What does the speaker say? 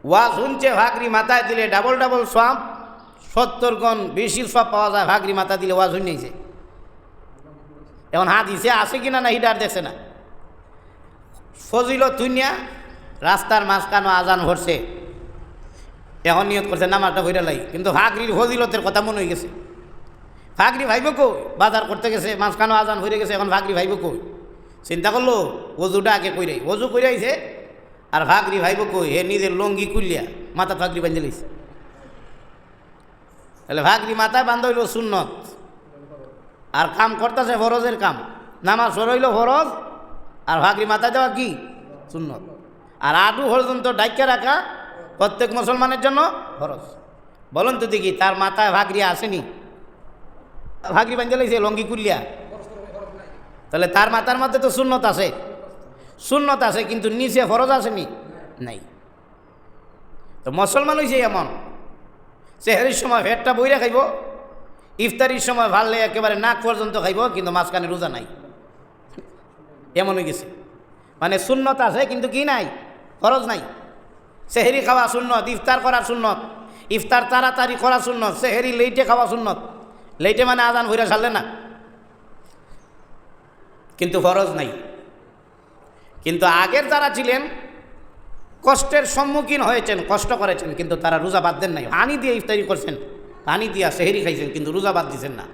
ওয়াজ শুনছে ভাগরি মাথায় দিলে ডাবল ডাবল সব 70 গুণ বেশি সব পাওয়া যায় ভাগরি মাথা দিলে ওয়াজ শুনেছে। এখন হাদিসে আছে কিনা না হিডার দেখছে না। ফজিলত দুনিয়া রাস্তার মাঝখানো আজান ভরছে, এখন নিয়ত করছে নামাজটা হইরা লাই, কিন্তু ভাগরির ফজিলতের কথা মনে হয়ে গেছে। ভাগরি ভাইব কই, বাজার করতে গেছে, মাঝখানো আজান হয়ে গেছে, এখন ভাগরি ভাইব কই। চিন্তা করলো ওজুটা আগে কইরাই, ওজু কইরাইছে আর ভাগরি ভাইব কই, হে নিজের লঙ্গি কুলিয়া মাথা ভাগরি বাঁধে লাইছে। তাহলে ভাগরি মাথায় বান্ধ হইল সুন্নত, আর কাম করতেছে ফরজের কাম। নামাজ হইল ফরজ, আর ভাগরি মাথায় দেওয়া কি সুন্নত। আর আডু পর্যন্ত ডাইকা রাখা প্রত্যেক মুসলমানের জন্য ফরজ। বলুন তো দেখি, তার মাথায় ভাগরি আসেনি? ভাগরি বাঁধে লাইছে লঙ্গি কুলিয়া, তাহলে তার মাথার মধ্যে তো সুন্নত আছে, সুন্নত আছে, কিন্তু নিচে ফরজ আসেনি, নাই। তো মুসলমান হয়েছে এমন, সেহরির সময় পেটটা বইরা খাইব, ইফতারির সময় ভাললে একেবারে নাক পর্যন্ত খাইব, কিন্তু মাঝখানে রোজা নাই, এমন হয়ে গেছে। মানে সুন্নত আছে কিন্তু কি নাই, ফরজ নাই। সেহরি খাওয়া সুন্নত, ইফতার করা সুন্নত, ইফতার তাড়াতাড়ি করা সুন্নত, সেহরি লেইটে খাওয়া সুন্নত। লেইটে মানে আজান ভইরা ছাড়লে না, কিন্তু ফরজ নাই। কিন্তু আগের যারা ছিলেন কষ্টের সম্মুখীন হয়েছেন, কষ্ট করেছেন, কিন্তু তারা রোজা বাদ দেন নাই। পানি দিয়ে ইফতারি করছেন, পানি দিয়া সেহরি খাইছেন, কিন্তু রোজা বাদ দিচ্ছেন না।